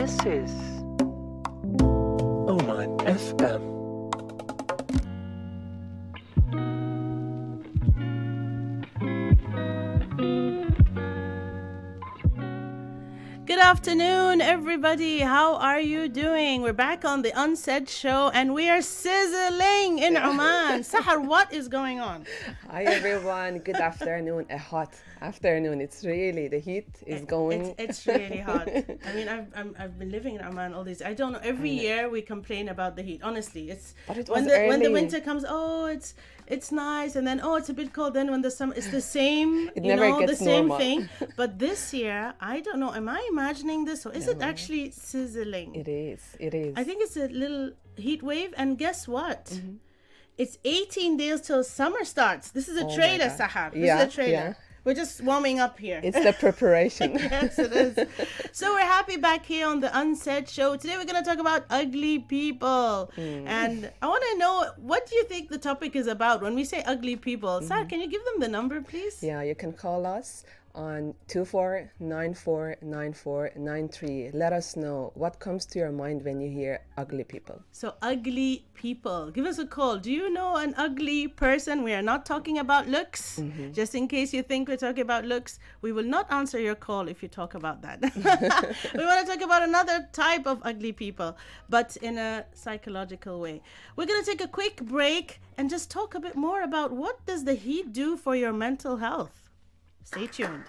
This is Oman FM. Good afternoon, everybody. How are you doing? We're back on the Unsaid show and we are sizzling in Oman. Sahar, what is going on? Hi, everyone. Good afternoon. A hot afternoon. It's really, the heat is going. It's really hot. I mean, I've been living in Oman all these. I don't know. Every year we complain about the heat. Honestly, But it was when the early. winter comes, it's nice, and then it's a bit cold. Then when the summer, it's the same. It never gets the same normal. thing. But this year, I don't know. Am I imagining this, or is it actually sizzling? It is. It is. I think it's a little heat wave, and guess what? It's 18 days till summer starts. This is a Oh my trailer, God. Sahar. This Yeah, is a trailer. yeah. We're just warming up here. It's the preparation. Yes, it is. So we're happy back here on the Unsaid show. Today we're going to talk about ugly people. And I want to know, what do you think the topic is about when we say ugly people? Sar, can you give them the number, please? Yeah, you can call us on 24949493. Let us know what comes to your mind when you hear ugly people. So ugly people. Give us a call. Do you know an ugly person? We are not talking about looks. Just in case you think we're talking about looks, we will not answer your call if you talk about that. We want to talk about another type of ugly people, but in a psychological way. We're going to take a quick break and just talk a bit more about what does the heat do for your mental health. Stay tuned.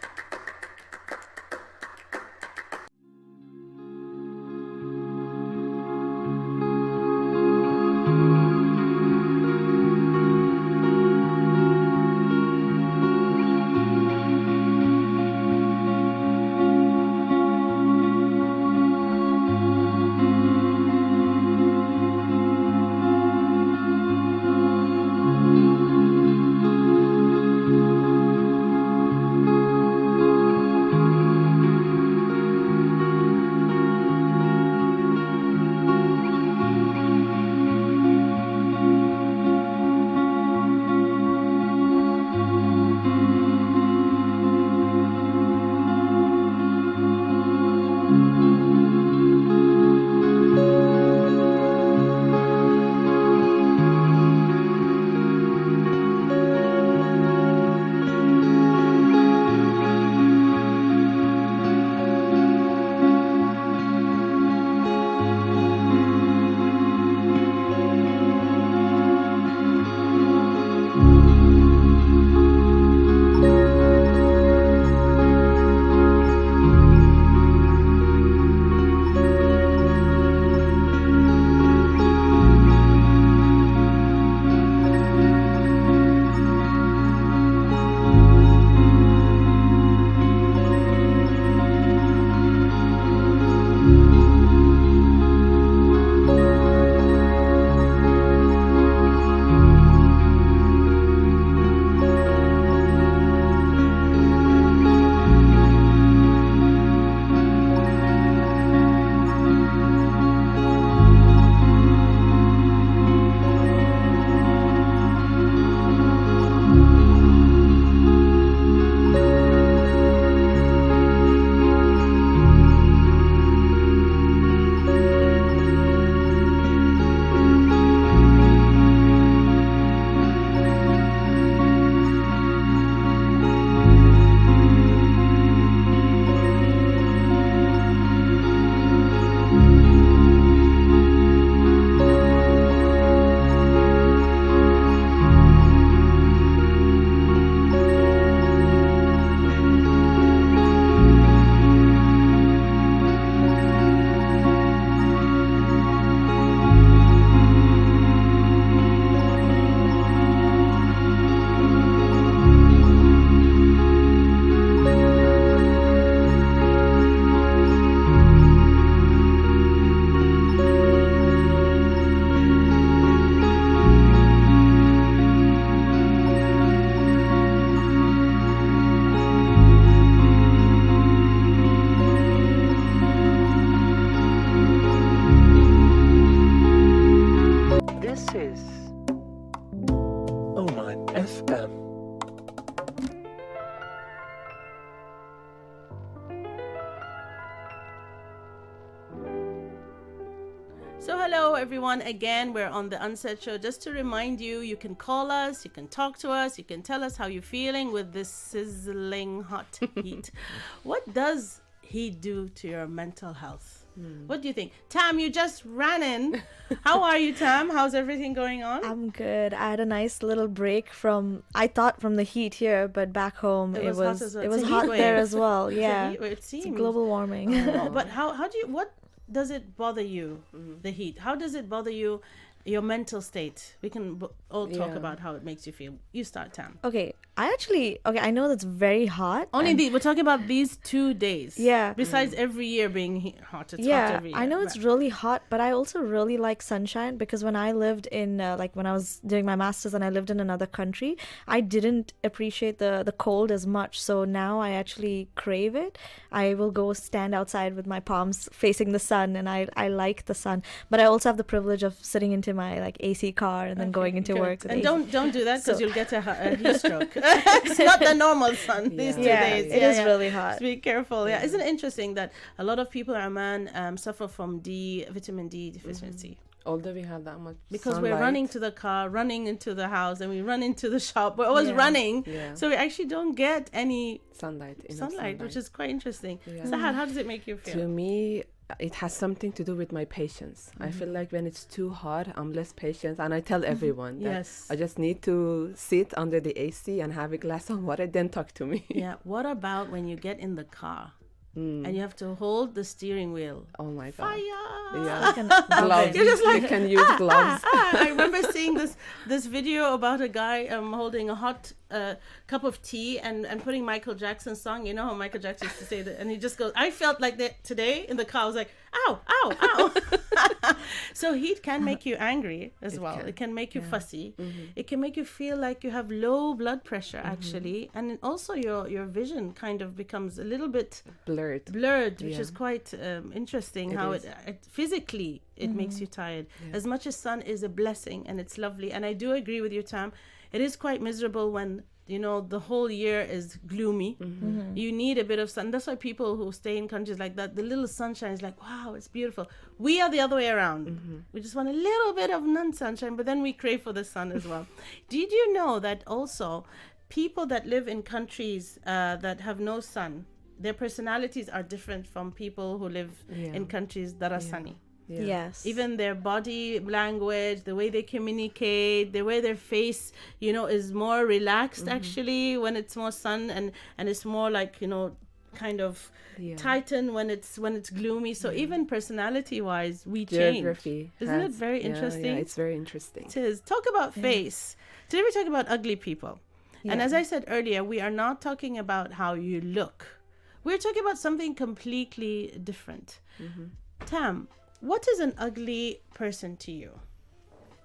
everyone. Again, we're on the Unsaid show. Just to remind you, you can call us, you can talk to us, you can tell us how you're feeling with this sizzling hot heat. What does heat do to your mental health? What do you think? Tam, you just ran in. How are you, Tam? How's everything going on? I'm good. I had a nice little break from the heat here, but back home it was hot as well. it was It's a hot heat wave. there as well. It's a Yeah, heat wave, it seems. it's global warming. Oh, but how do you, what does it bother you, the heat? How does it bother you, your mental state? We can all talk about how it makes you feel. You start, Tam. Okay, I know that's very hot. We're talking about these 2 days. Yeah. Besides every year being hot, it's hot every year. I know it's really hot, but I also really like sunshine because when I lived in, when I was doing my master's and I lived in another country, I didn't appreciate the cold as much. So now I actually crave it. I will go stand outside with my palms facing the sun, and I like the sun. But I also have the privilege of sitting into my AC car and then going into work. With And AC. don't do that because you'll get a heat stroke. It's not the normal sun these 2 days. It is really hot. Just be careful. Yeah. Isn't it interesting that a lot of people, Oman, suffer from vitamin D deficiency? Although we have that much Because sunlight. we're running to the car, running into the house, and we run into the shop. We're always running. Yeah. So we actually don't get any sunlight, which is quite interesting. Yeah. Sahar, how does it make you feel? To me, it has something to do with my patience. I feel like when it's too hot, I'm less patient, and I tell everyone that Yes. I just need to sit under the AC and have a glass of water, then talk to me. Yeah. What about when you get in the car and you have to hold the steering wheel? Oh my god. Fire! Yeah. Gloves. You're just like, you can use gloves. I remember seeing this video about a guy holding a hot cup of tea and putting Michael Jackson's song. You know how Michael Jackson used to say that, and he just goes, I felt like that today in the car. I was like, ow, ow, ow. So heat can make you angry as well. It can make you fussy. It can make you feel like you have low blood pressure actually, and also your vision kind of becomes a little bit blurred, which is quite interesting. How it physically it makes you tired. As much as sun is a blessing and it's lovely, and I do agree with you, Tam, it is quite miserable when the whole year is gloomy. You need a bit of sun. That's why people who stay in countries like that, the little sunshine is like, wow, it's beautiful. We are the other way around. We just want a little bit of non-sunshine, but then we crave for the sun as well. Did you know that also people that live in countries that have no sun, their personalities are different from people who live in countries that are sunny? Yeah. Yes. Even their body language, the way they communicate, the way their face, is more relaxed actually when it's more sun, and it's more like, kind of tighten when it's gloomy. So even personality wise, we Geography change. Isn't it very interesting? Yeah, it's very interesting. It is. Talk about face. Today we talk about ugly people. And as I said earlier, we are not talking about how you look. We're talking about something completely different. Tam, what is an ugly person to you?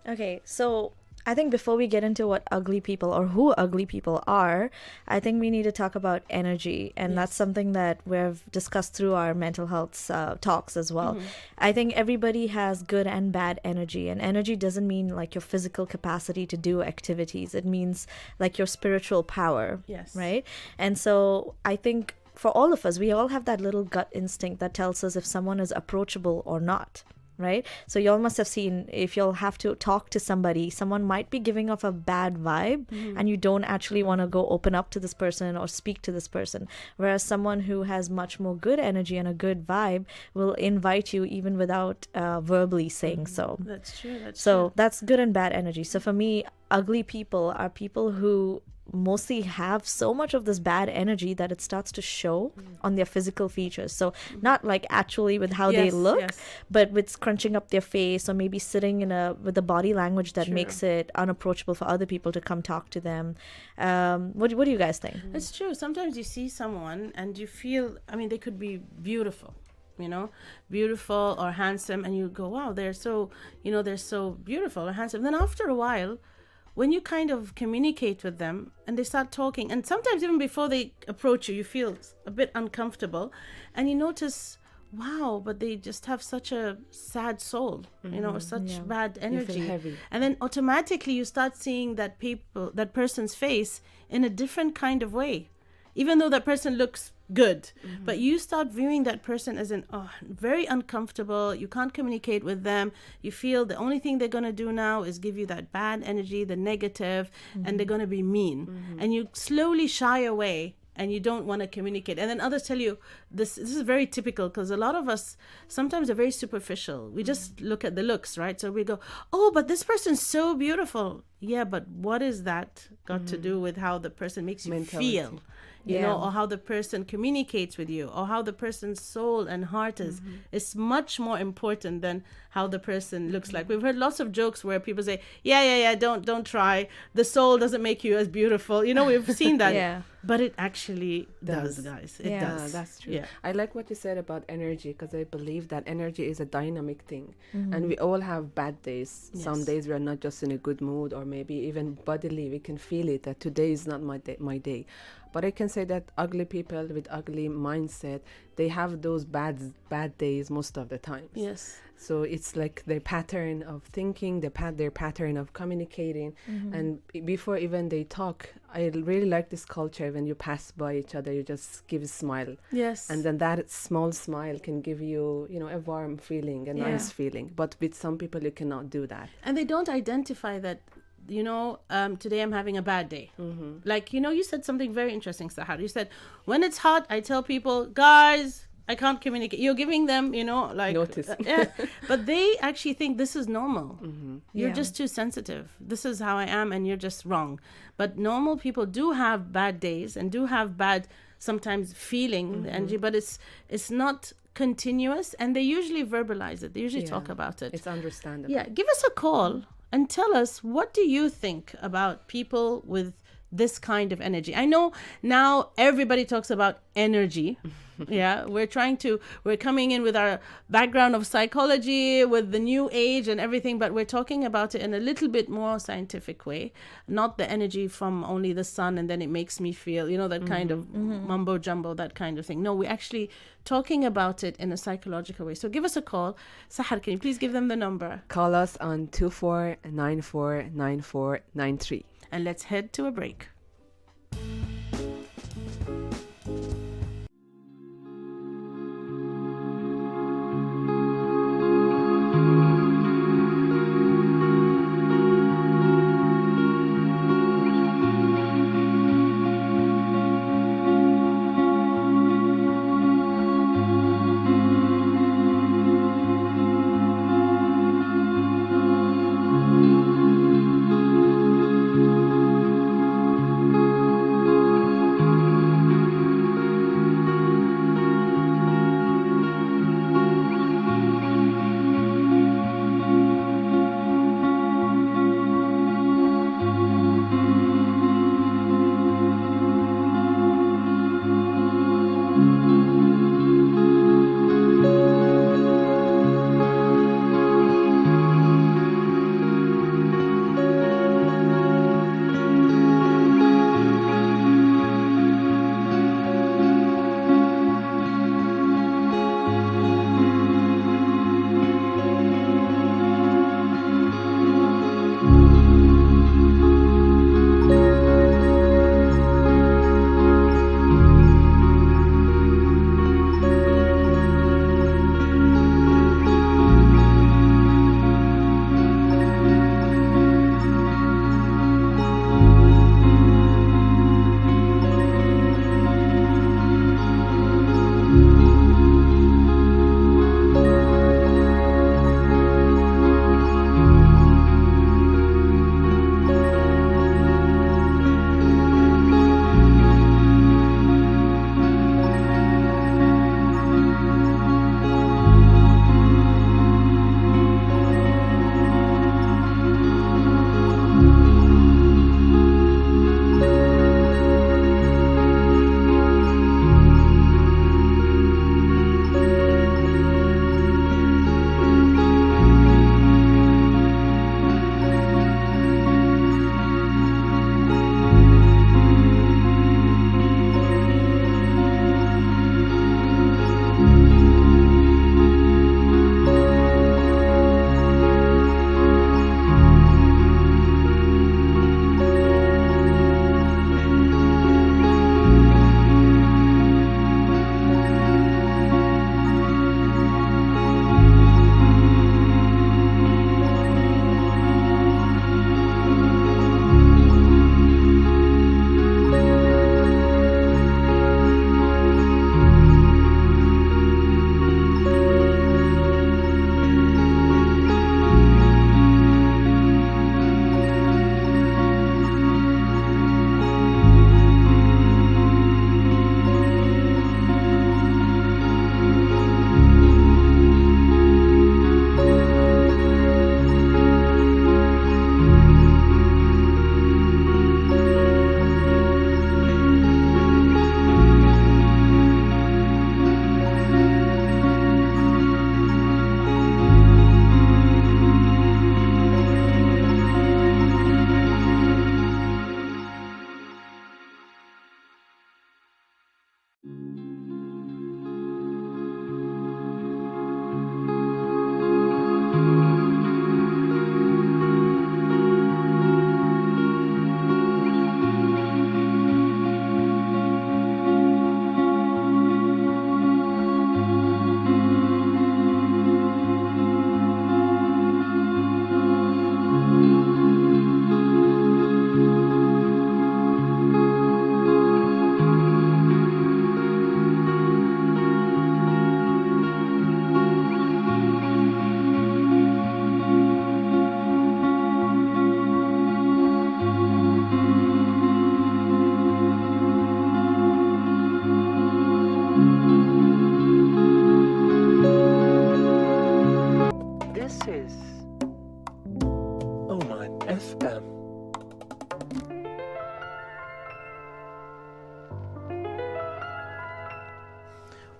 Okay, so I think before we get into what ugly people or who ugly people are, I think we need to talk about energy. And that's something that we've discussed through our mental health talks as well. I think everybody has good and bad energy. And energy doesn't mean like your physical capacity to do activities. It means like your spiritual power. Yes. Right? And so I think for all of us, we all have that little gut instinct that tells us if someone is approachable or not, right? So you all must have seen, if you'll have to talk to somebody, someone might be giving off a bad vibe and you don't actually want to go open up to this person or speak to this person. Whereas someone who has much more good energy and a good vibe will invite you even without verbally saying so. That's true. That's good and bad energy. So for me, ugly people are people who mostly have so much of this bad energy that it starts to show on their physical features. So not like actually with how they look, but with scrunching up their face or maybe sitting with a body language that makes it unapproachable for other people to come talk to them. What do you guys think? It's true. Sometimes you see someone and you feel, they could be beautiful. Beautiful or handsome, and you go, wow, they're so beautiful or handsome. Then after a while, when you kind of communicate with them and they start talking, and sometimes even before they approach you, you feel a bit uncomfortable, and you notice, wow, but they just have such a sad soul, or such bad energy. You feel heavy. And then automatically you start seeing that person's face in a different kind of way. Even though that person looks good. But you start viewing that person as very uncomfortable. You can't communicate with them. You feel the only thing they're going to do now is give you that bad energy, the negative, and they're going to be mean. And you slowly shy away and you don't want to communicate. And then others tell you, this is very typical, because a lot of us sometimes are very superficial. We just look at the looks, right? So we go, oh, but this person's so beautiful. Yeah, but what is that got to do with how the person makes you feel? You know, or how the person communicates with you, or how the person's soul and heart is. It's much more important than how the person looks like. We've heard lots of jokes where people say, yeah, don't try. The soul doesn't make you as beautiful. You know, we've seen that. But it actually does, guys. It does. That's true. Yeah. I like what you said about energy, because I believe that energy is a dynamic thing. And we all have bad days. Yes. Some days we are not just in a good mood, or maybe even bodily we can feel it that today is not my day. But I can say that ugly people with ugly mindset, they have those bad days most of the time. Yes. So it's like their pattern of thinking, their pattern of communicating. And before even they talk, I really like this culture. When you pass by each other, you just give a smile. Yes. And then that small smile can give you, a warm feeling, a nice feeling. But with some people, you cannot do that. And they don't identify that, today I'm having a bad day. Like, you said something very interesting, Sahar. You said, when it's hot, I tell people, guys, I can't communicate. You're giving them, Notice. But they actually think this is normal. You're just too sensitive. This is how I am, and you're just wrong. But normal people do have bad days and do have bad, sometimes, feeling energy, but it's not continuous, and they usually verbalize it. They usually talk about it. It's understandable. Yeah, give us a call and tell us, what do you think about people with this kind of energy? I know now everybody talks about energy. We're coming in with our background of psychology, with the new age and everything, but we're talking about it in a little bit more scientific way, not the energy from only the sun and then it makes me feel, that kind of mumbo jumbo, that kind of thing. No, we're actually talking about it in a psychological way. So give us a call. Sahar, can you please give them the number? Call us on 24949493. And let's head to a break.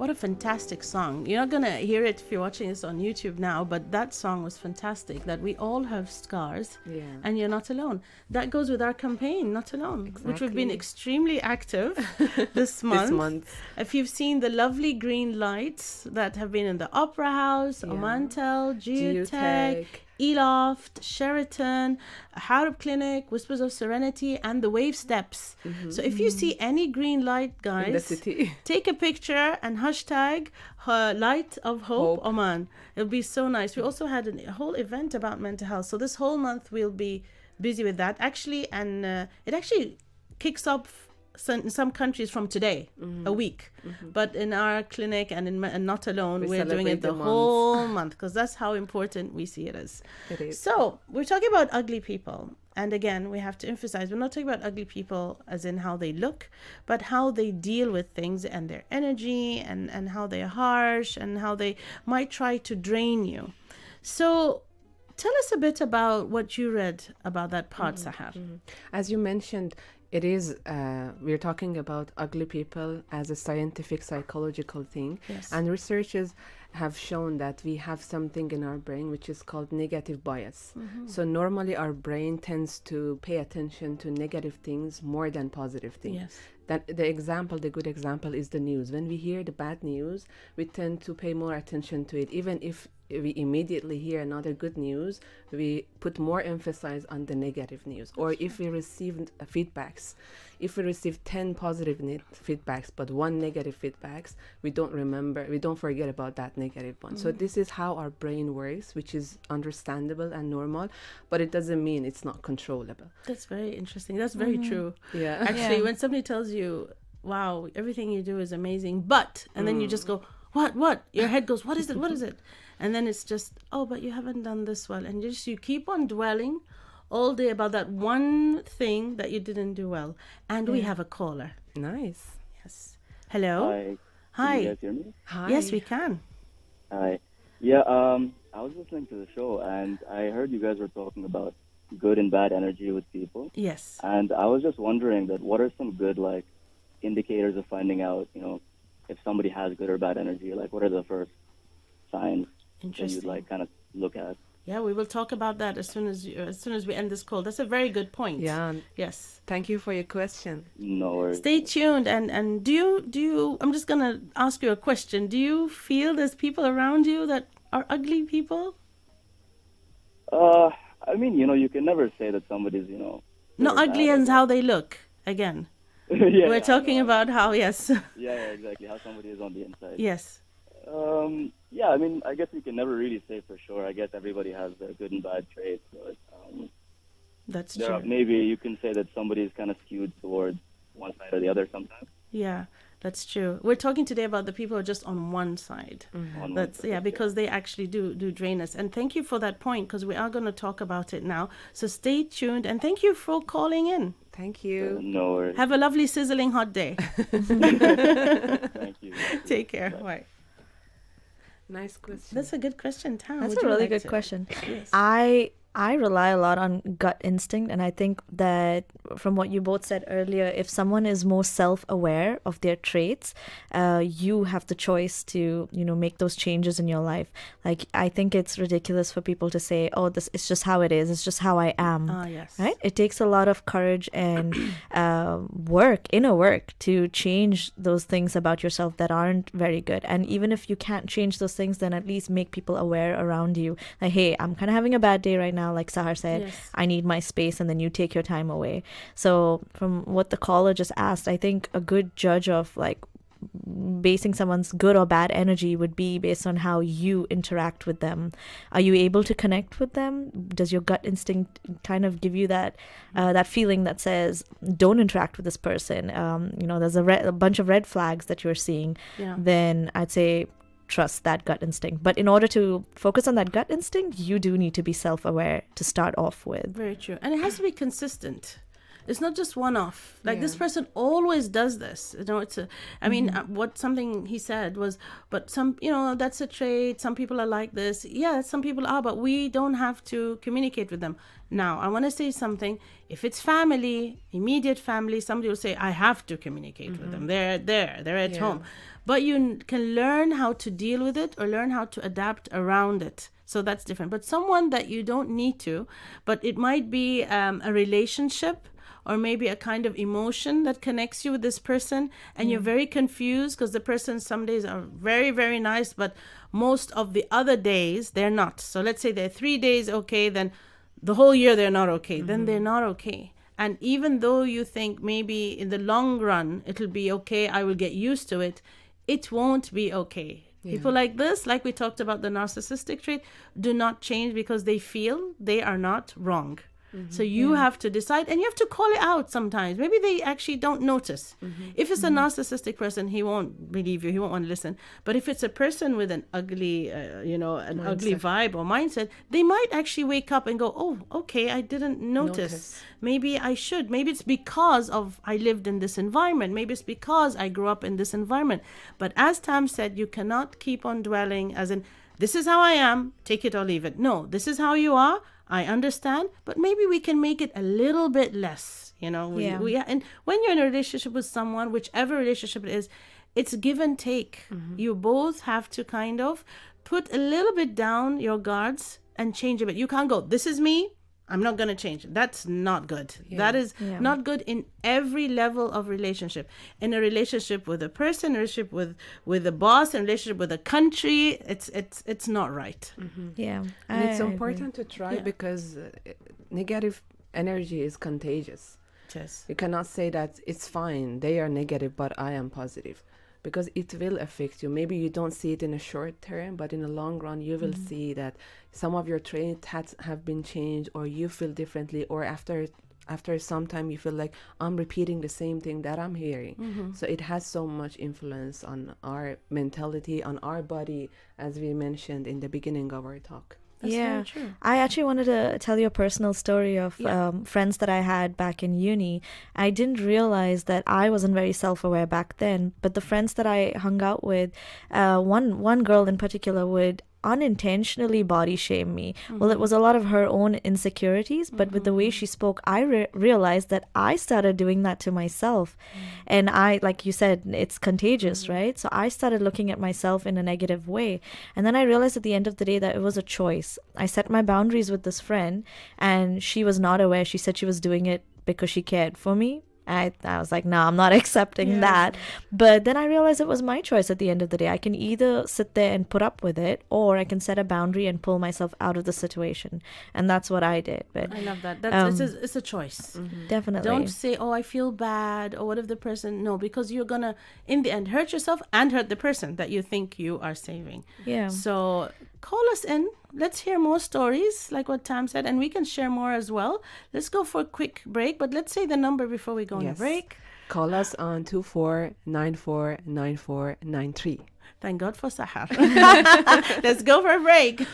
What a fantastic song. You're not going to hear it if you're watching this on YouTube now, but that song was fantastic, that we all have scars and you're not alone. That goes with our campaign, Not Alone, which we've been extremely active this month. If you've seen the lovely green lights that have been in the Opera House, Omantel, Geotech, Eloft, Sheraton, Harab Clinic, Whispers of Serenity, and the Wave Steps. So if you see any green light, guys, in the city, take a picture and hashtag Light of Hope Oman. It'll be so nice. We also had a whole event about mental health. So this whole month we'll be busy with that actually, and it actually kicks off in some countries from today, a week. But in our clinic and in Not Alone, we're doing it the whole month because that's how important we see it as. It is. So we're talking about ugly people. And again, we have to emphasize, we're not talking about ugly people as in how they look, but how they deal with things and their energy and how they're harsh and how they might try to drain you. So tell us a bit about what you read about that part, Sahar. As you mentioned, it is, we're talking about ugly people as a scientific psychological thing. Yes. And researchers have shown that we have something in our brain which is called negative bias. So normally our brain tends to pay attention to negative things more than positive things. Yes. That the good example is the news. When we hear the bad news, we tend to pay more attention to it. Even if we immediately hear another good news, we put more emphasis on the negative news. Or if we receive feedbacks, if we receive 10 positive feedbacks but one negative feedbacks, we don't forget about that negative one. So this is how our brain works, which is understandable and normal, but it doesn't mean it's not controllable. That's very interesting. That's very true. Yeah. Actually, when somebody tells you, wow, everything you do is amazing, but, and then you just go, what? Your head goes, what is it? And then it's just, oh, but you haven't done this well. And you keep on dwelling all day about that one thing that you didn't do well. And we have a caller. Nice. Yes. Hello? Hi. Can you guys hear me? Hi. Yes, we can. Hi. Yeah, I was listening to the show, and I heard you guys were talking about good and bad energy with people. Yes. And I was just wondering that what are some good, indicators of finding out, if somebody has good or bad energy? Like, what are the first signs that you'd, kind of look at? Yeah, we will talk about that as soon as we end this call. That's a very good point. Yeah. Yes. Thank you for your question. No worries. Stay tuned, and do you? I'm just gonna ask you a question. Do you feel there's people around you that are ugly people? I mean, you can never say that somebody's, No, ugly as how they look. Again, we're talking about how. Yes. Yeah, exactly. How somebody is on the inside. Yes. Yeah, I mean, I guess you can never really say for sure. I guess everybody has their good and bad traits. But, that's true. Maybe you can say that somebody is kind of skewed towards one side or the other sometimes. Yeah, that's true. We're talking today about the people who are just on one side. Because they actually do drain us. And thank you for that point, because we are going to talk about it now. So stay tuned, and thank you for calling in. Thank you. No worries. Have a lovely sizzling hot day. Thank you. Take care. Bye. Nice question. That's a good question, Tam. That's Would a you really like good to? question. Yes. I rely a lot on gut instinct, and I think that from what you both said earlier, if someone is more self-aware of their traits, you have the choice to, make those changes in your life. Like, I think it's ridiculous for people to say, oh, this is just how it is. It's just how I am. Yes. Right? It takes a lot of courage and inner work to change those things about yourself that aren't very good. And even if you can't change those things, then at least make people aware around you. Like, hey, I'm kind of having a bad day right now. Like Sahar said, Yes. I need my space, and then you take your time away. So from what the caller just asked, I think a good judge of basing someone's good or bad energy would be based on how you interact with them. Are you able to connect with them? Does your gut instinct kind of give you that that feeling that says, don't interact with this person? There's a bunch of red flags that you're seeing. Yeah. Then I'd say trust that gut instinct. But in order to focus on that gut instinct, you do need to be self-aware to start off with. Very true. And it has to be consistent. It's not just one off. Like this person always does this. You know, it's a. I mean, what something he said was, but some, you know, that's a trait. Some people are like this. Yeah, some people are, but we don't have to communicate with them. Now, I want to say something. If it's family, immediate family, somebody will say, I have to communicate with them. They're there. They're at home. But you can learn how to deal with it or learn how to adapt around it. So that's different. But someone that you don't need to, but it might be a relationship or maybe a kind of emotion that connects you with this person, and you're very confused because the person some days are very, very nice, but most of the other days they're not. So let's say they're 3 days okay, then the whole year they're not okay. Then they're not okay. And even though you think maybe in the long run it'll be okay, I will get used to it, it won't be okay. People like this, like we talked about the narcissistic trait, do not change because they feel they are not wrong. So you have to decide, and you have to call it out sometimes. Maybe they actually don't notice. If it's a narcissistic person, he won't believe you. He won't want to listen. But if it's a person with an ugly, ugly vibe or mindset, they might actually wake up and go, oh, okay, I didn't notice. Maybe I should. Maybe it's because of I lived in this environment. Maybe it's because I grew up in this environment. But as Tam said, you cannot keep on dwelling as in, this is how I am, take it or leave it. No, this is how you are. I understand, but maybe we can make it a little bit less, you know. And when you're in a relationship with someone, whichever relationship it is, it's give and take. You both have to kind of put a little bit down your guards and change a bit. You can't go, this is me, I'm not going to change. That's not good. That is not good in every level of relationship. In a relationship with a person, a relationship with a boss, a relationship with a country, it's not right. Yeah. And it's important to try because negative energy is contagious. Yes. You cannot say that it's fine, they are negative, but I am positive. Because it will affect you. Maybe you don't see it in a short term, but in the long run, you will see that some of your traits have been changed, or you feel differently, or after some time you feel like I'm repeating the same thing that I'm hearing. So it has so much influence on our mentality, on our body, as we mentioned in the beginning of our talk. That's very true. I actually wanted to tell you a personal story of friends that I had back in uni. I didn't realize that I wasn't very self-aware back then, but the friends that I hung out with, one girl in particular would unintentionally body shame me. Well, it was a lot of her own insecurities, but with the way she spoke, I realized that I started doing that to myself. And I, like you said, it's contagious, right? So I started looking at myself in a negative way. And then I realized at the end of the day that it was a choice. I set my boundaries with this friend, and she was not aware. She said she was doing it because she cared for me. I was like, no, I'm not accepting that. But then I realized it was my choice at the end of the day. I can either sit there and put up with it, or I can set a boundary and pull myself out of the situation. And that's what I did. But I love that. It's a choice. Definitely. Don't say, oh, I feel bad, or what if the person... No, because you're going to, in the end, hurt yourself and hurt the person that you think you are saving. Yeah. So call us in. Let's hear more stories, like what Tam said, and we can share more as well. Let's go for a quick break, but let's say the number before we go on a break. Call us on 24949493. Thank God for Sahar. Let's go for a break.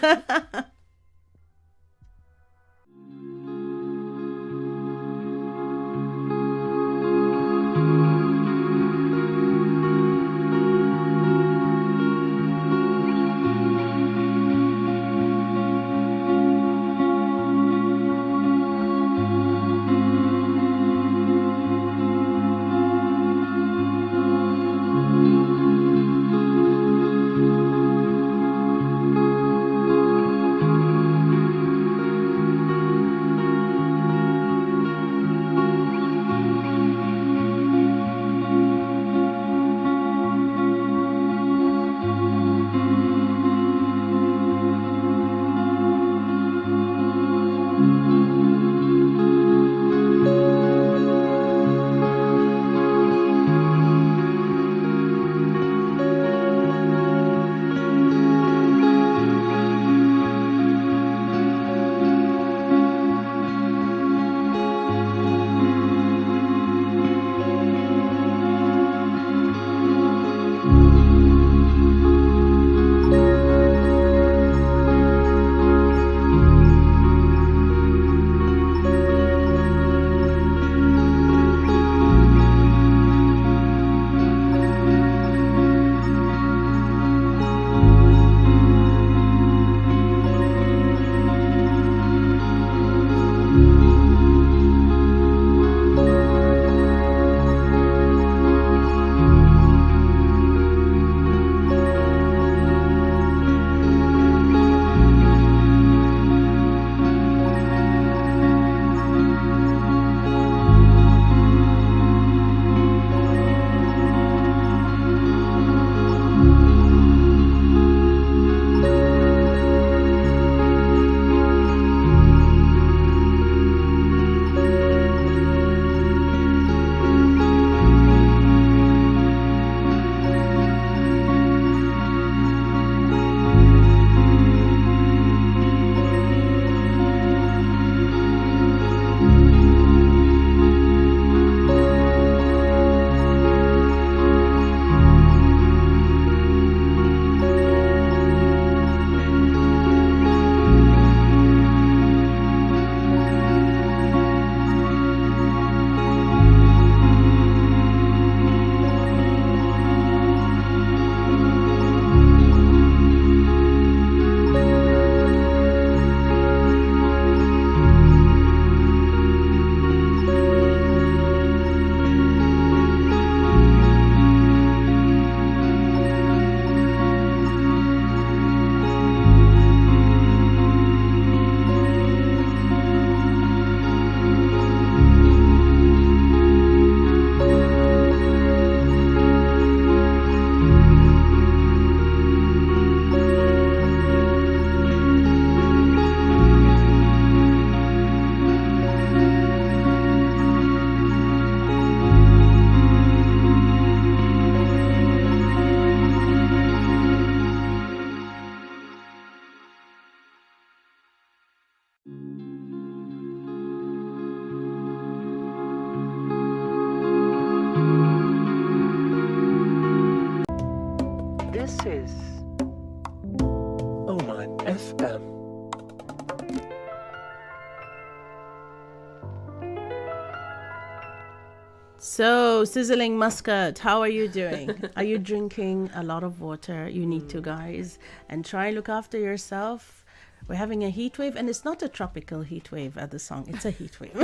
So, Sizzling Muscat, how are you doing? Are you drinking a lot of water? You need to, guys. And try look after yourself. We're having a heat wave, and it's not a tropical heat wave at the song. It's a heat wave.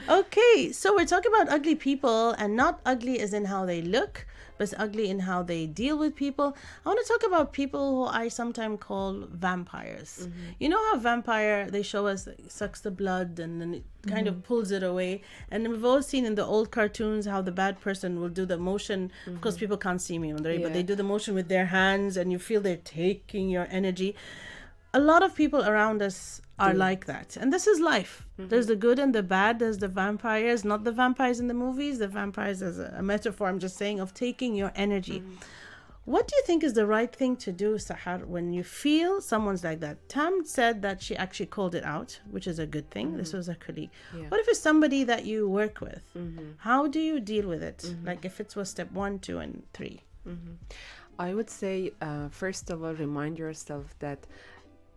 Okay, so we're talking about ugly people, and not ugly as in how they look, but it's ugly in how they deal with people. I want to talk about people who I sometimes call vampires. You know how vampire, they show us, sucks the blood and then it kind of pulls it away. And we've all seen in the old cartoons how the bad person will do the motion. Of course, people can't see me, but they do the motion with their hands and you feel they're taking your energy. A lot of people around us are like that. And this is life. There's the good and the bad. There's the vampires, not the vampires in the movies. The vampires as a metaphor, I'm just saying, of taking your energy. What do you think is the right thing to do, Sahar, when you feel someone's like that? Tam said that she actually called it out, which is a good thing. This was a colleague. What if it's somebody that you work with? How do you deal with it? Like if it was step 1, 2, and 3. I would say, first of all, remind yourself that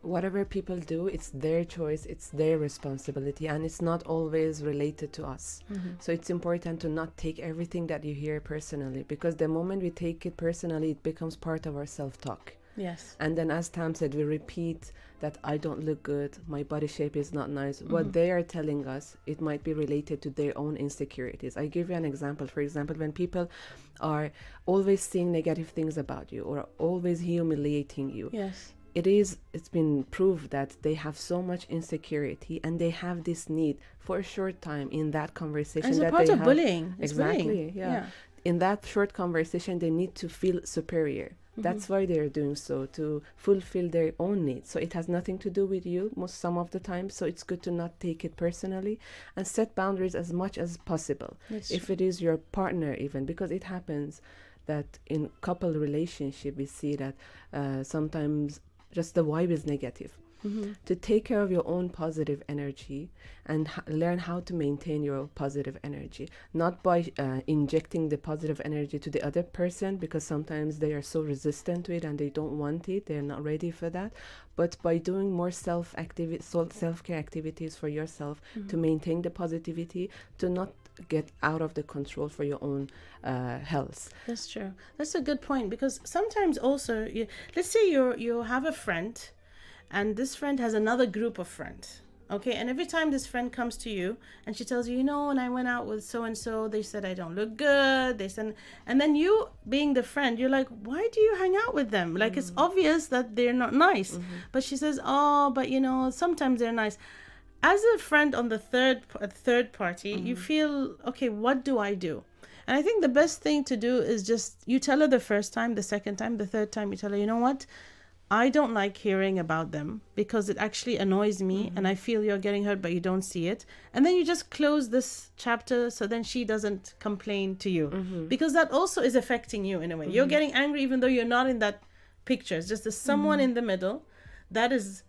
whatever people do, it's their choice, it's their responsibility, and it's not always related to us. So it's important to not take everything that you hear personally, because the moment we take it personally, it becomes part of our self-talk. Yes. And then, as Tam said, we repeat that I don't look good, my body shape is not nice. What they are telling us, it might be related to their own insecurities. I give you an example. For example, when people are always saying negative things about you or always humiliating you, Yes. it's been proved that they have so much insecurity and they have this need for a short time in that conversation. As a that part they of have, bullying. It's exactly, bullying. yeah. In that short conversation, they need to feel superior. That's why they're doing so, to fulfill their own needs. So it has nothing to do with you some of the time. So it's good to not take it personally and set boundaries as much as possible. If it is your partner even, because it happens that in couple relationship, we see that sometimes just the vibe is negative. To take care of your own positive energy and learn how to maintain your positive energy, not by injecting the positive energy to the other person, because sometimes they are so resistant to it and they don't want it, they're not ready for that, but by doing more self-care activities for yourself to maintain the positivity, to not get out of the control for your own health. That's true. That's a good point, because sometimes also, let's say you have a friend, and this friend has another group of friends. Okay, and every time this friend comes to you and she tells you, when I went out with so and so, they said I don't look good. And then you, being the friend, you're like, why do you hang out with them? Like it's obvious that they're not nice. But she says, but sometimes they're nice. As a friend on the third party, you feel, okay, what do I do? And I think the best thing to do is just, you tell her the first time, the second time, the third time, you tell her, you know what? I don't like hearing about them because it actually annoys me and I feel you're getting hurt, but you don't see it. And then you just close this chapter so then she doesn't complain to you, because that also is affecting you in a way. You're getting angry even though you're not in that picture. It's just there's someone in the middle that is,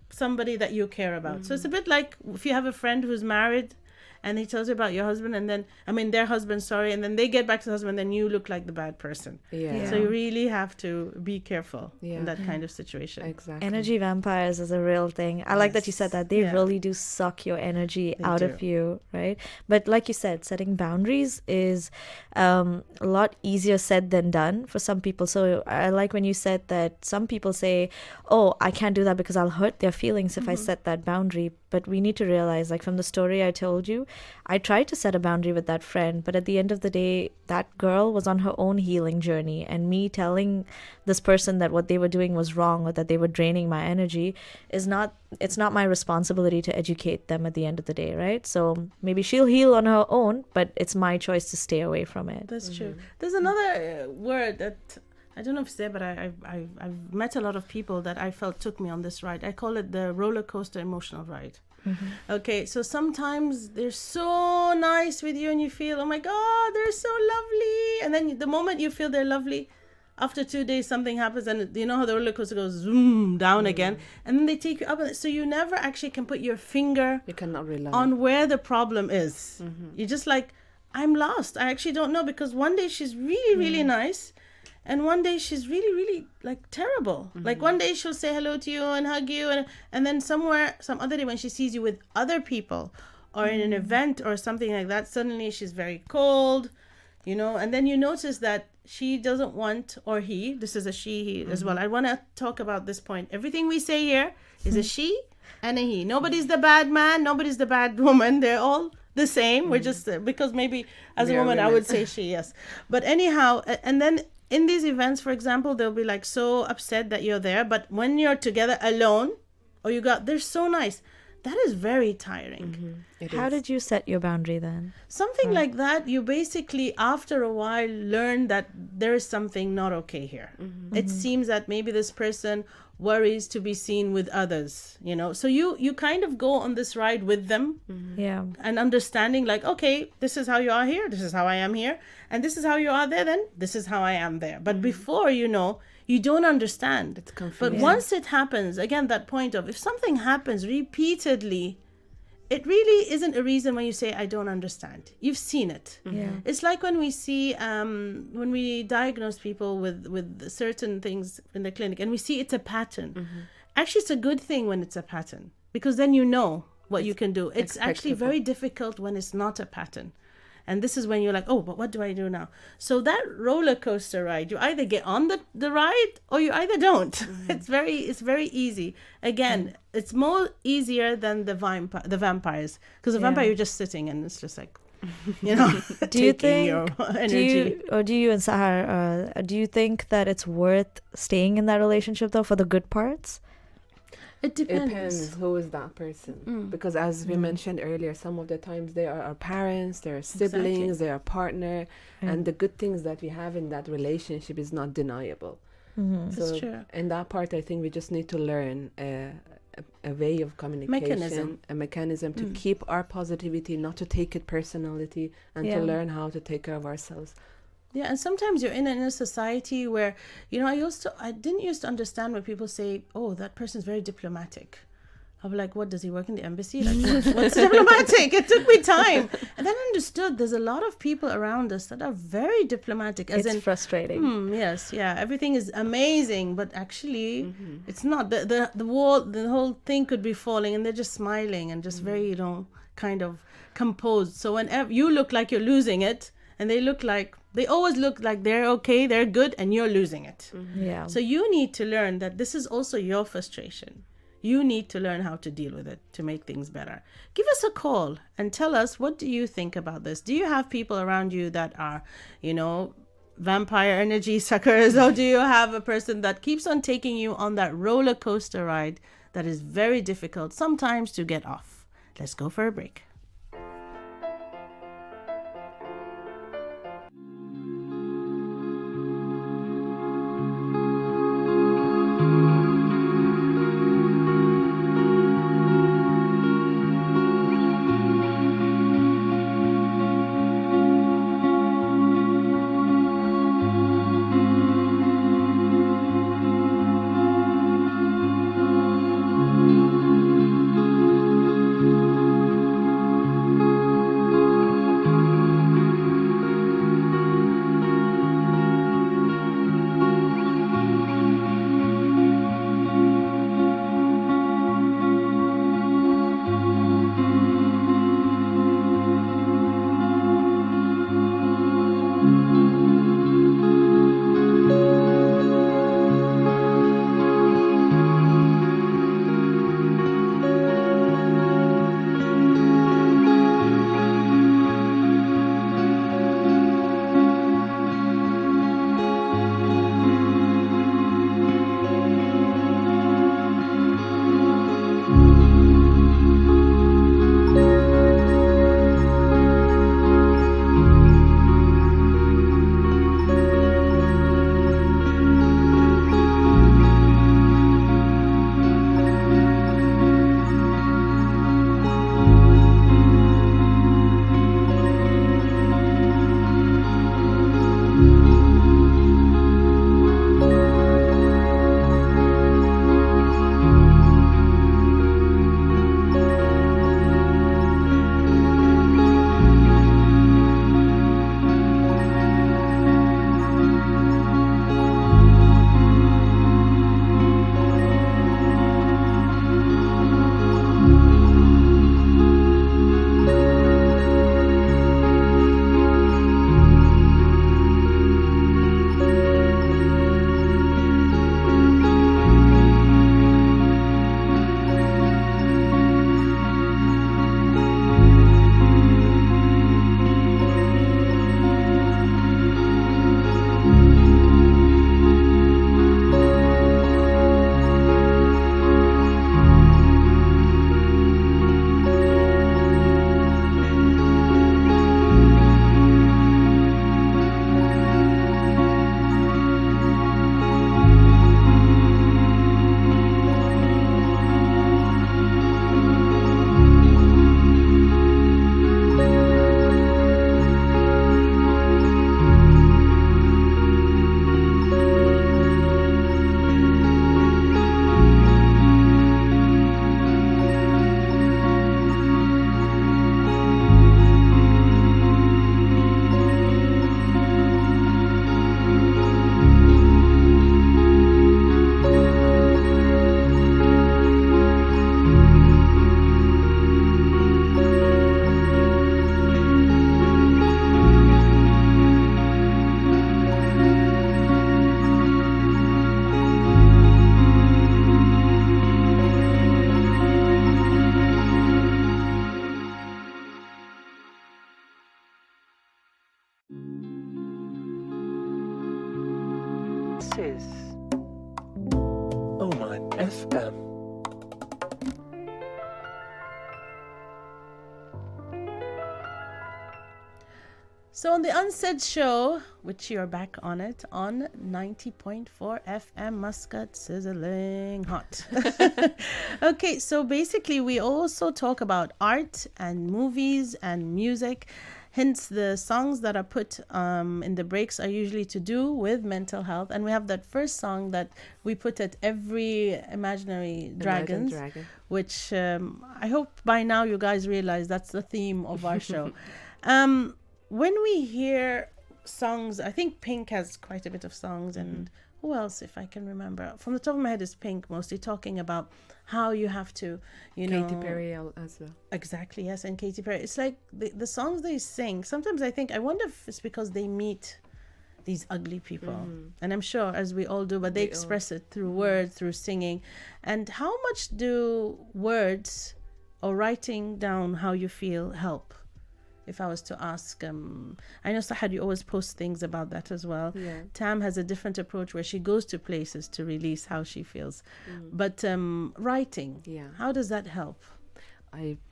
somebody that you care about. So it's a bit like if you have a friend who's married and he tells you about your husband, and then their husband, and then they get back to the husband, then you look like the bad person. So you really have to be careful in that kind of situation. Exactly. Energy vampires is a real thing. I like that you said that. They really do suck your energy out of you, right? But like you said, setting boundaries is a lot easier said than done for some people. So I like when you said that some people say, I can't do that because I'll hurt their feelings if I set that boundary. But we need to realize, like from the story I told you, I tried to set a boundary with that friend, but at the end of the day, that girl was on her own healing journey, and me telling this person that what they were doing was wrong or that they were draining my energy it's not my responsibility to educate them at the end of the day, right? So maybe she'll heal on her own, but it's my choice to stay away from it. That's true. There's another word that I don't know if it's there, but I've met a lot of people that I felt took me on this ride. I call it the roller coaster emotional ride. Okay, so sometimes they're so nice with you and you feel, oh my God, they're so lovely. And then the moment you feel they're lovely, after 2 days something happens, and you know how the roller coaster goes zoom down again, and then they take you up. So you never actually can put your finger on where the problem is. You're just like, I'm lost. I actually don't know, because one day she's really, really nice. And one day she's really, really like terrible. Like one day she'll say hello to you and hug you. And then some other day when she sees you with other people or in an event or something like that, suddenly she's very cold, and then you notice that she doesn't want, or he, this is a he as well. I want to talk about this point. Everything we say here is a she and a he. Nobody's the bad man, nobody's the bad woman. They're all the same. We're just, because maybe as a woman, I would say she, yes. But anyhow, and then in these events, for example, they'll be like so upset that you're there. But when you're together alone, or they're so nice. That is very tiring. How did you set your boundary then? Something like that, you basically, after a while, learn that there is something not okay here. It seems that maybe this person worries to be seen with others, So you kind of go on this ride with them. Yeah. And understanding like, okay, this is how you are here. This is how I am here. And this is how you are there then. This is how I am there. But before, you don't understand. It's confusing. But once it happens, again, that point of if something happens repeatedly, it really isn't a reason when you say, I don't understand. You've seen it. Yeah. It's like when we see, when we diagnose people with certain things in the clinic and we see it's a pattern. Actually, it's a good thing when it's a pattern because then you know what you can do. It's actually very difficult when it's not a pattern. And this is when you're like, oh, but what do I do now? So that roller coaster ride, you either get on the ride or you either don't. It's very easy. Again, it's more easier than the vampires. Because the vampire, you're just sitting and it's just like, do you think, your energy. do you and Sahar, do you think that it's worth staying in that relationship though for the good parts? It depends. Depends who is that person. Because as we mentioned earlier, some of the times they are our parents, they are siblings, they are partner, and the good things that we have in that relationship is not deniable. That's true. In that part, I think we just need to learn a way of communication, a mechanism to keep our positivity, not to take it personality, and to learn how to take care of ourselves. Yeah, and sometimes you're in a society where, I didn't used to understand when people say, oh, that person's very diplomatic. I'll be like, what, does he work in the embassy? Like, what's diplomatic? It took me time. And then I understood there's a lot of people around us that are very diplomatic. It's frustrating. Yes, yeah, everything is amazing, but actually it's not. The whole thing could be falling and they're just smiling and just very, kind of composed. So whenever you look like you're losing it and they always look like they're okay, they're good, and you're losing it. Yeah. So you need to learn that this is also your frustration. You need to learn how to deal with it to make things better. Give us a call and tell us, what do you think about this? Do you have people around you that are, vampire energy suckers, or do you have a person that keeps on taking you on that roller coaster ride that is very difficult sometimes to get off? Let's go for a break. This is Oman FM. So on the Unsaid show, which you're back on it, on 90.4 FM, Muscat, sizzling hot. Okay, so basically we also talk about art and movies and music. Hence, the songs that are put in the breaks are usually to do with mental health. And we have that first song that we put at every Imaginary Dragons, which I hope by now you guys realize that's the theme of our show. When we hear songs, I think Pink has quite a bit of songs, and who else, if I can remember? From the top of my head is Pink, mostly talking about how you have to, Katy Perry as well. Exactly, yes, and Katy Perry. It's like the songs they sing, sometimes I wonder if it's because they meet these ugly people. And I'm sure, as we all do, but they express it through words, through singing. And how much do words or writing down how you feel help? If I was to ask, I know Sahar, you always post things about that as well. Yeah. Tam has a different approach where she goes to places to release how she feels. But writing, how does that help?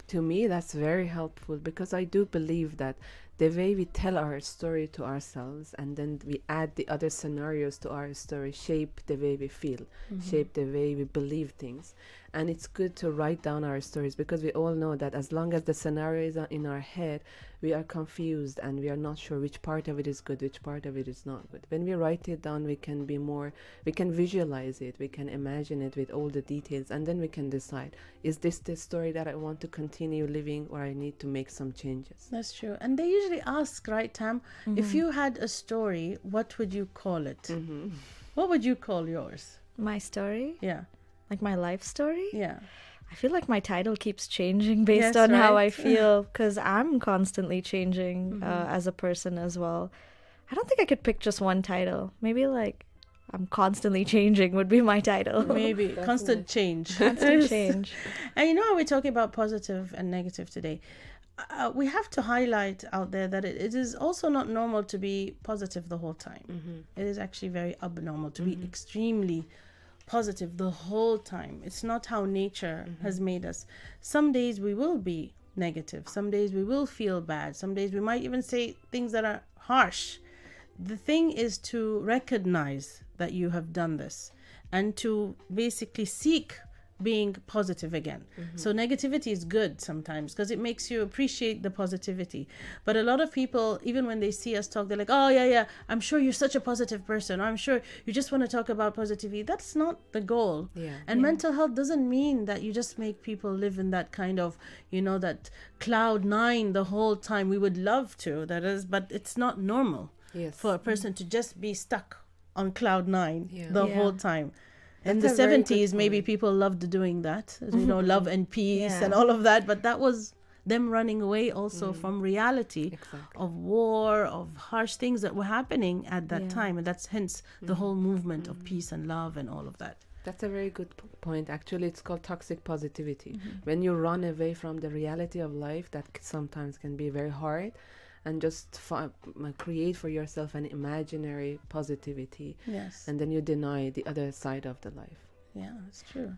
To me, that's very helpful, because I do believe that the way we tell our story to ourselves and then we add the other scenarios to our story shape the way we feel, shape the way we believe things. And it's good to write down our stories, because we all know that as long as the scenario is in our head, we are confused and we are not sure which part of it is good, which part of it is not good. When we write it down, we can visualize it, we can imagine it with all the details, and then we can decide, is this the story that I want to continue living, or I need to make some changes? That's true. And they usually ask, right, Tam, if you had a story, what would you call it? What would you call yours? My story? Yeah. Like my life story? Yeah. I feel like my title keeps changing based on how I feel, because I'm constantly changing as a person as well. I don't think I could pick just one title. Maybe like I'm constantly changing would be my title. Maybe. Constant change. Constant change. And you know how we're talking about positive and negative today? We have to highlight out there that it is also not normal to be positive the whole time. It is actually very abnormal to be extremely positive the whole time. It's not how nature has made us. Some days we will be negative. Some days we will feel bad. Some days we might even say things that are harsh. The thing is to recognize that you have done this and to basically seek being positive again. So negativity is good sometimes because it makes you appreciate the positivity. But a lot of people, even when they see us talk, they're like, oh yeah, I'm sure you're such a positive person. I'm sure you just want to talk about positivity. That's not the goal. And mental health doesn't mean that you just make people live in that kind of, that cloud nine the whole time. We would love to, that is, but it's not normal for a person to just be stuck on cloud nine the whole time. In the 70s, maybe people loved doing that, love and peace and all of that. But that was them running away also from reality of war, of harsh things that were happening at that time. And that's hence the whole movement of peace and love and all of that. That's a very good point. Actually, it's called toxic positivity. When you run away from the reality of life, that sometimes can be very hard. And just create for yourself an imaginary positivity. And then you deny the other side of the life. Yeah, that's true.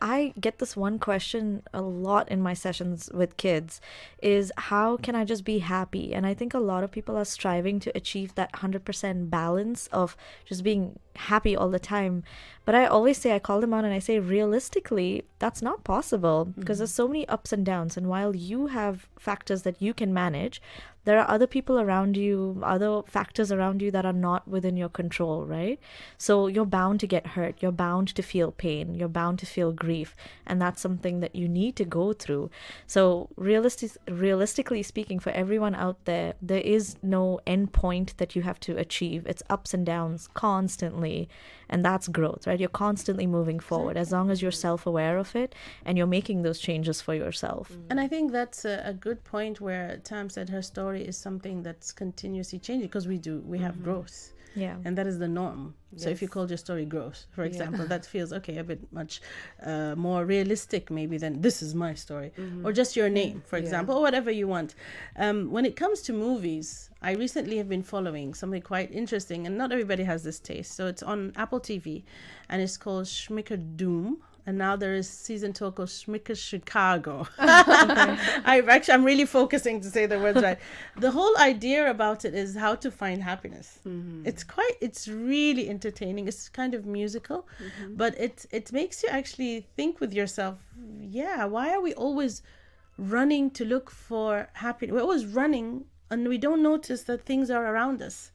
I get this one question a lot in my sessions with kids is how can I just be happy? And I think a lot of people are striving to achieve that 100% balance of just being happy all the time. But I always say, I call them out and I say, realistically, that's not possible because there's so many ups and downs. And while you have factors that you can manage, there are other people around you, other factors around you that are not within your control, right? So you're bound to get hurt. You're bound to feel pain. You're bound to feel grief. And that's something that you need to go through. So realistically speaking, for everyone out there, there is no end point that you have to achieve. It's ups and downs constantly. And that's growth, right? You're constantly moving forward as long as you're self-aware of it and you're making those changes for yourself. And I think that's a good point where Tam said her story is something that's continuously changing because we have growth. Yeah. And that is the norm. So if you Yes. called your story gross, for example, that feels okay, a bit much more realistic maybe than this is my story, or just your name, for example, or whatever you want. When it comes to movies, I recently have been following something quite interesting, and not everybody has this taste. So it's on Apple TV, and it's called Schmicker Doom. And now there is season 2 called Schmicker Chicago. I'm really focusing to say the words right. The whole idea about it is how to find happiness. It's really entertaining. It's kind of musical, but it makes you actually think with yourself, yeah, why are we always running to look for happiness? We're always running and we don't notice that things are around us.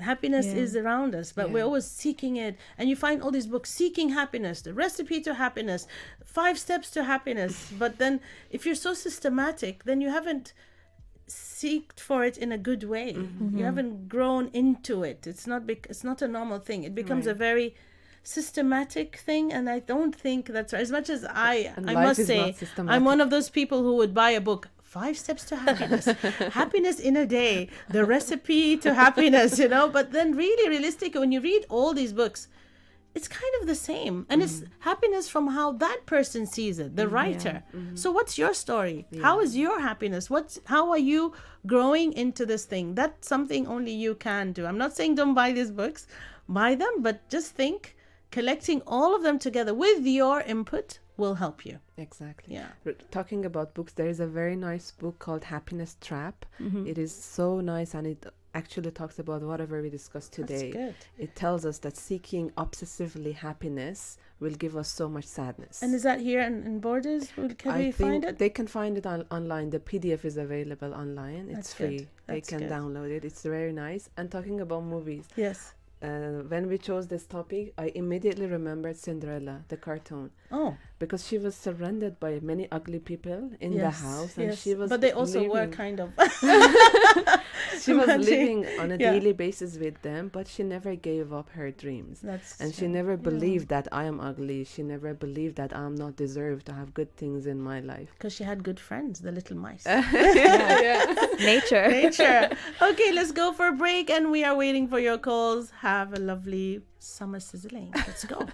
Happiness is around us, but we're always seeking it. And you find all these books, Seeking Happiness, The Recipe to Happiness, 5 Steps to Happiness. But then if you're so systematic, then you haven't seeked for it in a good way. You haven't grown into it. It's not a normal thing. It becomes a very systematic thing, and I don't think that's right. As much as I must say, I'm one of those people who would buy a book, 5 Steps to Happiness, Happiness in a Day, The Recipe to Happiness, but then really realistic, when you read all these books, it's kind of the same, and it's happiness from how that person sees it, the writer. So what's your story? How is your happiness? How are you growing into this thing? That's something only you can do. I'm not saying don't buy these books, buy them, but just think collecting all of them together with your input will help you. Exactly. Yeah. Talking about books, there is a very nice book called Happiness Trap. It is so nice, and it actually talks about whatever we discussed today. That's good. It tells us that seeking obsessively happiness will give us so much sadness. And is that here in Borders? Can we find it? They can find it online. The PDF is available online. It's That's free. good. They That's can good. download it. It's very nice. And talking about movies, Yes. when we chose this topic, I immediately remembered Cinderella, the cartoon, Oh, because she was surrounded by many ugly people in the house, and she was. But they also were living- kind of. She was Imagine. living on a Yeah. daily basis with them, but she never gave up her dreams. And she never believed that I am ugly. She never believed that I'm not deserved to have good things in my life. Because she had good friends, the little mice. Nature. Nature. Okay, let's go for a break, and we are waiting for your calls. Have a lovely summer sizzling. Let's go.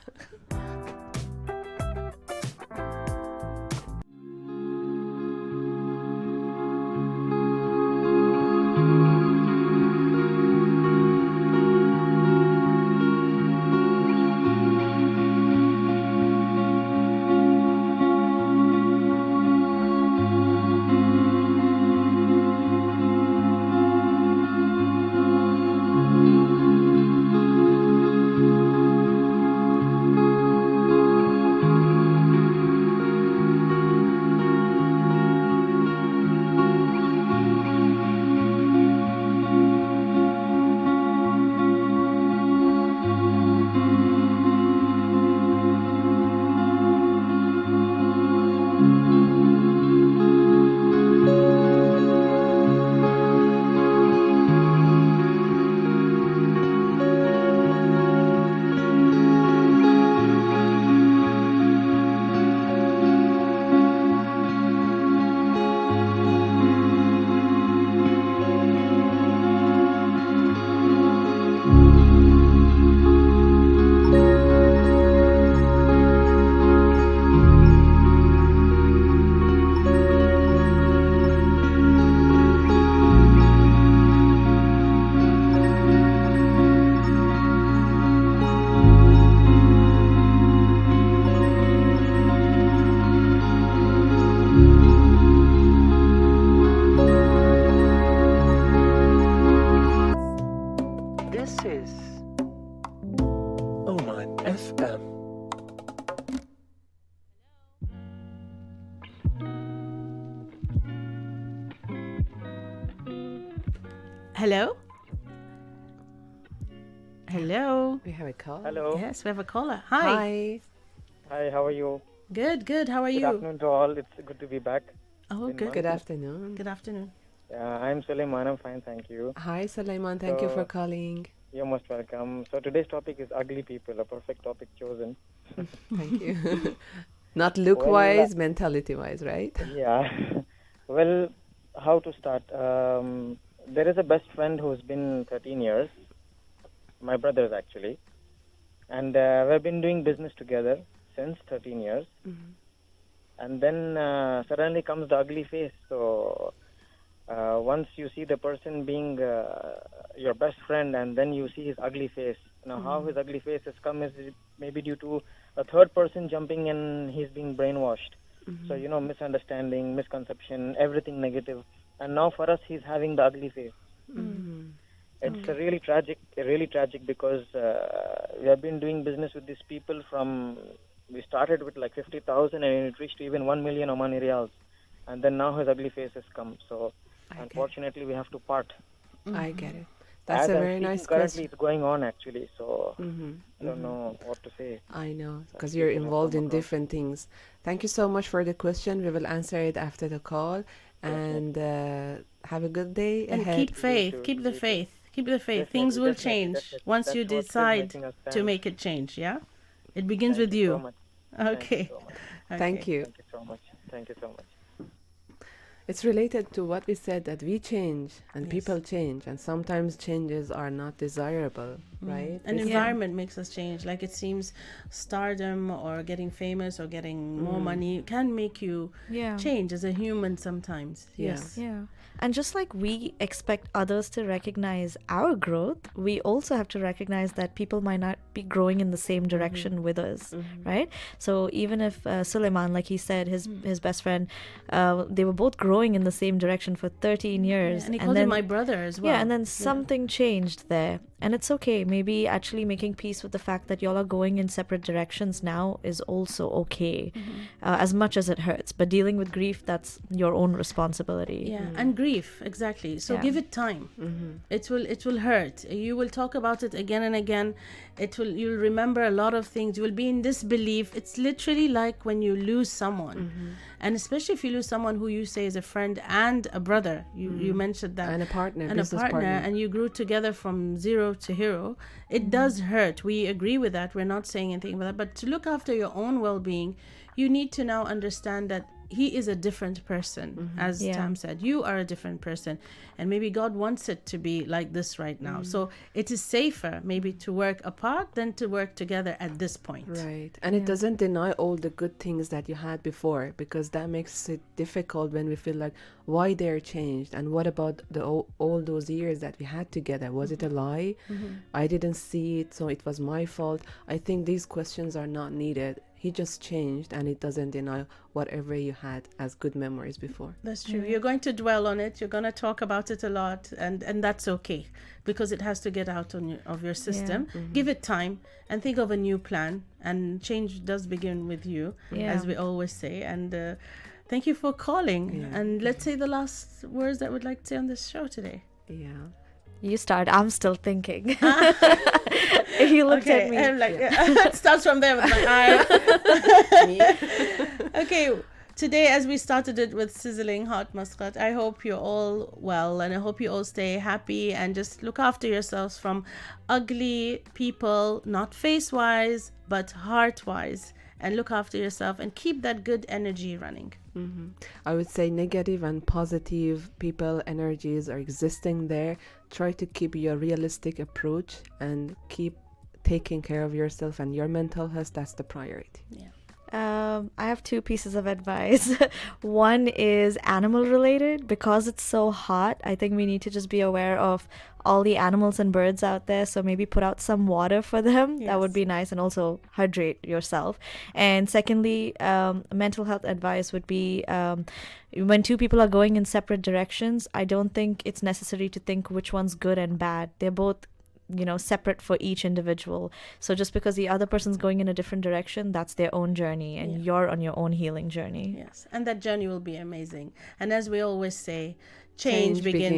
Hello? Hello? We have a call. Hello. Yes, we have a caller. Hi. Hi. Hi, how are you? Good, good. How are Good you? afternoon to all. It's good to be back. Oh, Been good. Good afternoon. Good afternoon. I'm Suleiman. I'm fine, thank you. Hi, Sulaiman. Thank you for So- calling. You're most welcome. So today's topic is ugly people, a perfect topic chosen. Thank you. Not look-wise, mentality-wise, right? Yeah. Well, how to start? There is a best friend who's been 13 years. my brothers actually, and we've been doing business together since 13 years. And then suddenly comes the ugly phase. So once you see the person being your best friend, and then you see his ugly face. Now, how his ugly face has come is maybe due to a third person jumping in. He's being brainwashed. So, misunderstanding, misconception, everything negative. And now for us, he's having the ugly face. It's really tragic because we have been doing business with these people we started with like 50,000 and it reached even 1 million Omani Riyals. And then now his ugly face has come. So, unfortunately, we have to part. I get it. That's a very nice currently question. it's going on actually, so I don't know what to say. I know, because you're involved in different things. Thank you so much for the question. We will answer it after the call. And have a good day And ahead. keep faith. Keep the faith. Keep the faith. Things will change once you decide to make it change, yeah? It begins with you. So much. Okay. Thank you. Thank you so much. Thank you so much. It's related to what we said, that we change and people change, and sometimes changes are not desirable, right? An environment makes us change. Like it seems stardom or getting famous or getting more money can make you change as a human sometimes. Yes. Yeah. And just like we expect others to recognize our growth, we also have to recognize that people might not be growing in the same direction with us, right? So even if Suleiman, like he said, his best friend, they were both growing in the same direction for 13 years. And he called him my brother as well. Yeah, and then something changed there. And it's okay. Maybe actually making peace with the fact that y'all are going in separate directions now is also okay, as much as it hurts. But dealing with grief, that's your own responsibility. Yeah, and grief, exactly. So give it time. It will hurt. You will talk about it again and again. You'll remember a lot of things. You will be in disbelief. It's literally like when you lose someone. And especially if you lose someone who you say is a friend and a brother. You mentioned that. And a partner, and a partner. And you grew together from zero to hero. It does hurt. We agree with that. We're not saying anything about that. But to look after your own well-being, you need to now understand that he is a different person, as Tam said. You are a different person. And maybe God wants it to be like this right now. So it is safer maybe to work apart than to work together at this point. Right. And it doesn't deny all the good things that you had before, because that makes it difficult when we feel like, why they're changed? And what about all those years that we had together? Was it a lie? I didn't see it, so it was my fault. I think these questions are not needed. He just changed, and it doesn't deny whatever you had as good memories before. That's true. You're going to dwell on it. You're going to talk about it a lot, and that's okay, because it has to get out of your system. Give it time and think of a new plan. And change does begin with you, as we always say. And thank you for calling. And let's say the last words that we'd like to say on this show today. Yeah. You start. I'm still thinking. You looked at me. I'm like, it starts from there with my eye. Okay. Today, as we started it with sizzling hot muscat, I hope you're all well, and I hope you all stay happy and just look after yourselves from ugly people, not face-wise, but heart-wise. And look after yourself and keep that good energy running. I would say negative and positive people energies are existing there. Try to keep your realistic approach and keep taking care of yourself and your mental health. That's the priority. I have two pieces of advice. One is animal related. Because it's so hot, I think we need to just be aware of all the animals and birds out there. So maybe put out some water for them. That would be nice. And also hydrate yourself. And secondly, mental health advice would be when two people are going in separate directions, I don't think it's necessary to think which one's good and bad. They're both separate for each individual. So just because the other person's going in a different direction, that's their own journey, and you're on your own healing journey. Yes, and that journey will be amazing. And as we always say, change begins